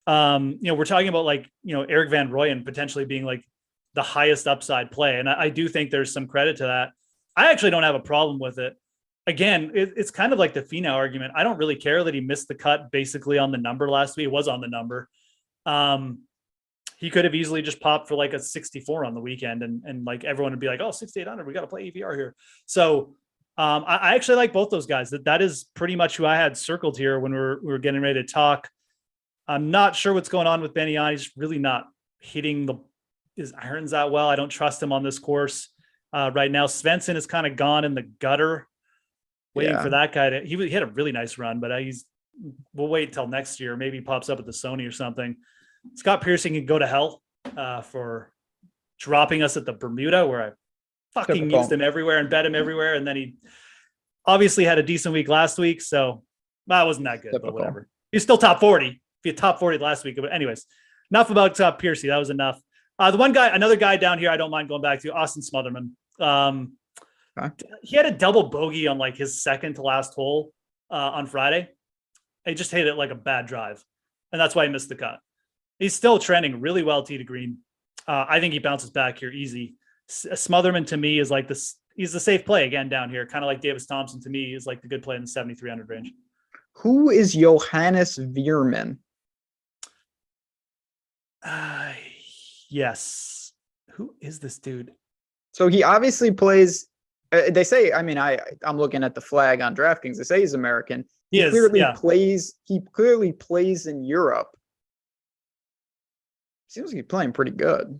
We're talking about Eric Van Rooyen potentially being like the highest upside play. And I do think there's some credit to that. I actually don't have a problem with it. Again, it's kind of like the Finau argument. I don't really care that he missed the cut basically on the number last week. It was on the number. He could have easily just popped for like a 64 on the weekend and like everyone would be like, oh, 6,800, we got to play EVR here. So I actually like both those guys. That is pretty much who I had circled here when we were getting ready to talk. I'm not sure what's going on with Benny On. He's really not hitting his irons that well. I don't trust him on this course right now. Svensson is kind of gone in the gutter, waiting for that guy he had a really nice run, but we'll wait until next year. Maybe he pops up at the Sony or something. Scott Pearson can go to hell for dropping us at the Bermuda, where I fucking used him everywhere and bet him everywhere. And then he obviously had a decent week last week. So that wasn't that good, but whatever. He's still top 40. If he had top 40 last week. But anyways, enough about Piercy. That was enough. Another guy down here I don't mind going back to, Austin Smotherman. He had a double bogey on like his second to last hole on Friday. He just hit it like a bad drive. And that's why he missed the cut. He's still trending really well tee to green. I think he bounces back here easy. Smotherman to me is like this. He's the safe play again down here. Kind of like Davis Thompson to me is like the good play in the 7,300 range. Who is Johannes Veerman? Yes. Who is this dude? So he obviously plays. They say, I mean, I'm looking at the flag on DraftKings. They say he's American. He clearly plays in Europe. Seems like he's playing pretty good.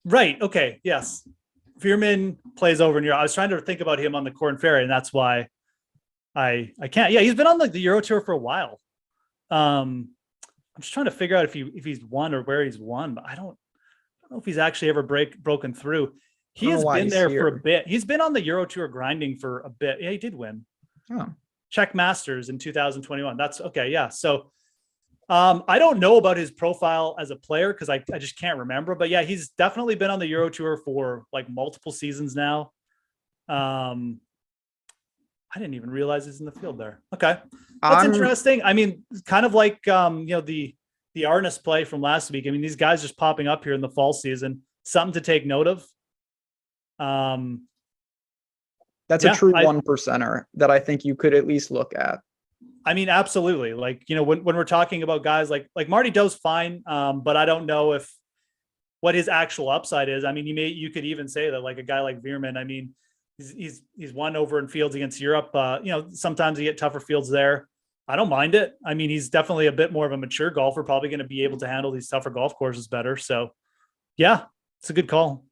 Right. Okay. Yes. Veerman plays over in Europe. I was trying to think about him on the Corn Ferry, and that's why I can't. Yeah, he's been on the Euro Tour for a while. I'm just trying to figure out if he's won or where he's won, but I don't know if he's actually ever broken through. He has been there for a bit. He's been on the Euro Tour grinding for a bit. Yeah, he did win. Oh. Czech Masters in 2021. That's okay. Yeah. So I don't know about his profile as a player because I just can't remember. But yeah, he's definitely been on the Euro Tour for like multiple seasons now. I didn't even realize he's in the field there. Okay. That's interesting. I mean, kind of like the Arnis play from last week. I mean, these guys just popping up here in the fall season. Something to take note of. That's a true 1%er that I think you could at least look at. I mean, absolutely. Like, when we're talking about guys like Marty Doe's fine, but I don't know what his actual upside is. I mean, you could even say that like a guy like Veerman, I mean, he's won over in fields against Europe. Sometimes you get tougher fields there. I don't mind it. I mean, he's definitely a bit more of a mature golfer, probably going to be able to handle these tougher golf courses better. So yeah, it's a good call.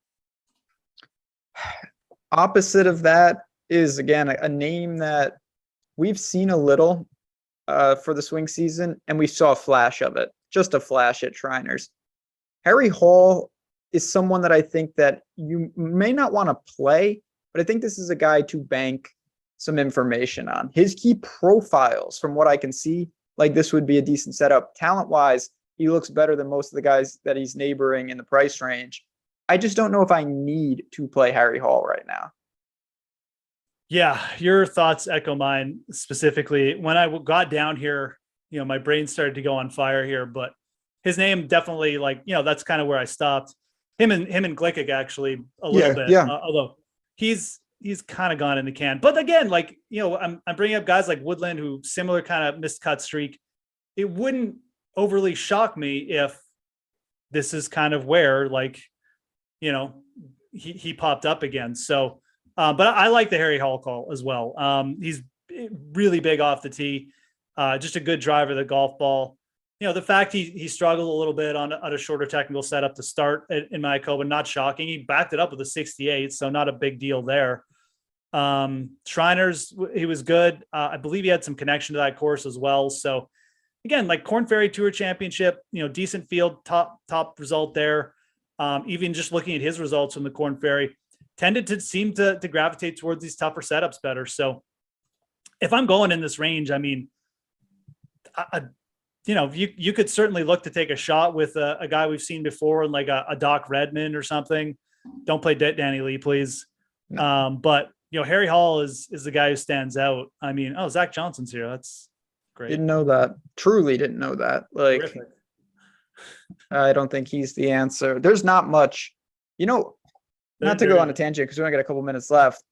Opposite of that is, again, a name that we've seen a little for the swing season, and we saw a flash of it, just a flash at Shriners. Harry Hall is someone that I think that you may not want to play, but I think this is a guy to bank some information on. His key profiles, from what I can see, like this would be a decent setup. Talent-wise, he looks better than most of the guys that he's neighboring in the price range. I just don't know if I need to play Harry Hall right now. Yeah, your thoughts echo mine specifically. When I got down here, my brain started to go on fire here, but his name definitely, that's kind of where I stopped. Him and Glick actually a little bit, although he's kind of gone in the can. But again, I'm bringing up guys like Woodland, who similar kind of miscut streak. It wouldn't overly shock me if this is kind of where he popped up again. So, but I like the Harry Hall call as well. He's really big off the tee, just a good driver of the golf ball. The fact he struggled a little bit on a shorter technical setup to start in Mayakoba, not shocking. He backed it up with a 68, so not a big deal there. Shriners, he was good. I believe he had some connection to that course as well. So again, like Korn Ferry Tour Championship, decent field, top result there. Even just looking at his results from the Korn Ferry, tended to seem to gravitate towards these tougher setups better. So if I'm going in this range, I mean, you could certainly look to take a shot with a guy we've seen before, like a Doc Redman or something. Don't play Danny Lee, please. No. But Harry Hall is the guy who stands out. I mean, Zach Johnson's here. That's great. Didn't know that. Truly didn't know that. Terrific. I don't think he's the answer. There's not much, not to go on a tangent because we only got a couple minutes left.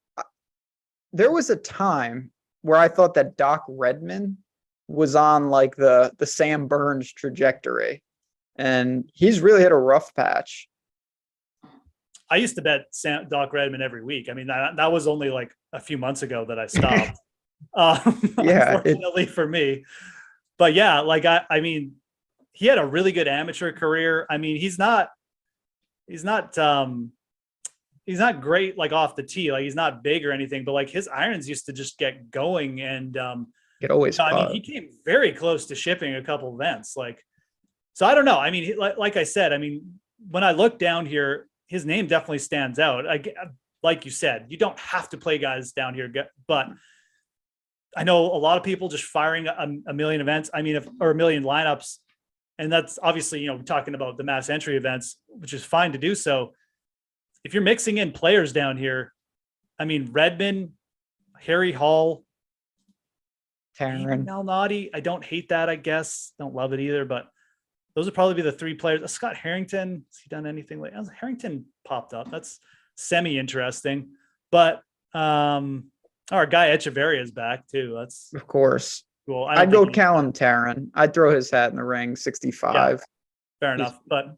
There was a time where I thought that Doc Redman was on like the Sam Burns trajectory, and he's really hit a rough patch. I used to bet Doc Redman every week. I mean, that was only like a few months ago that I stopped. Unfortunately for me, but yeah, I mean, he had a really good amateur career. I mean, he's not great like off the tee. Like he's not big or anything, but like his irons used to just get going, and it always. I mean, he came very close to shipping a couple events. So I don't know. I mean, like I said, I mean, when I look down here, his name definitely stands out. Like you said, you don't have to play guys down here, but I know a lot of people just firing a million events. I mean, or a million lineups. And that's obviously, talking about the mass entry events, which is fine to do so. If you're mixing in players down here, I mean, Redman, Harry Hall, Taryn Malnati. I don't hate that, I guess. Don't love it either, but those would probably be the three players. Scott Harrington, has he done anything like Harrington popped up? That's semi-interesting. But our guy Echeverria is back too. That's of course cool. I'd go Callum Taryn. I'd throw his hat in the ring, 65. Yeah, fair enough. But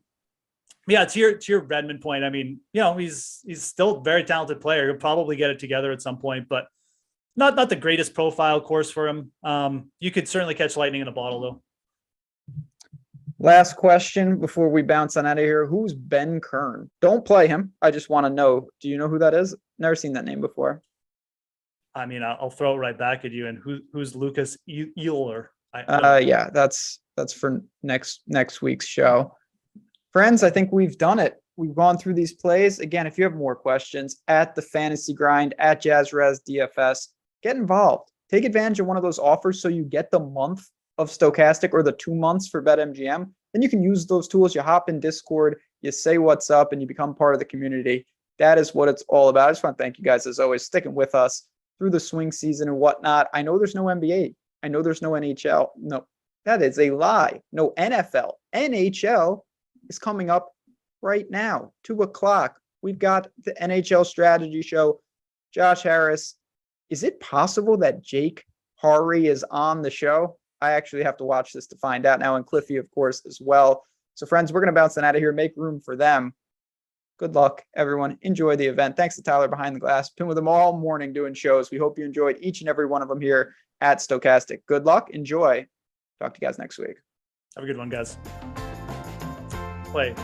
yeah, to your Redmond point, I mean, he's still a very talented player. He'll probably get it together at some point, but not the greatest profile course for him. You could certainly catch lightning in a bottle though. Last question before we bounce on out of here. Who's Ben Kern? Don't play him. I just want to know. Do you know who that is? Never seen that name before. I mean, I'll throw it right back at you. And who's Lucas Euler? Yeah, that's for next week's show. Friends, I think we've done it. We've gone through these plays. Again, if you have more questions, at the Fantasy Grind, at JazzRez DFS, get involved. Take advantage of one of those offers so you get the month of Stokastic or the 2 months for BetMGM. Then you can use those tools. You hop in Discord, you say what's up, and you become part of the community. That is what it's all about. I just want to thank you guys, as always, sticking with us through the swing season and whatnot. I know there's no NBA. I know there's no NHL. No, that is a lie. No NFL. NHL is coming up right now, 2:00. We've got the NHL strategy show Josh Harris. Is it possible that Jake Hari is on the show? I actually have to watch this to find out now, and Cliffy, of course, as well. So, friends, we're going to bounce out of here, make room for them. Good luck, everyone. Enjoy the event. Thanks to Tyler behind the glass. Been with them all morning doing shows. We hope you enjoyed each and every one of them here at Stokastic. Good luck. Enjoy. Talk to you guys next week. Have a good one, guys. Play.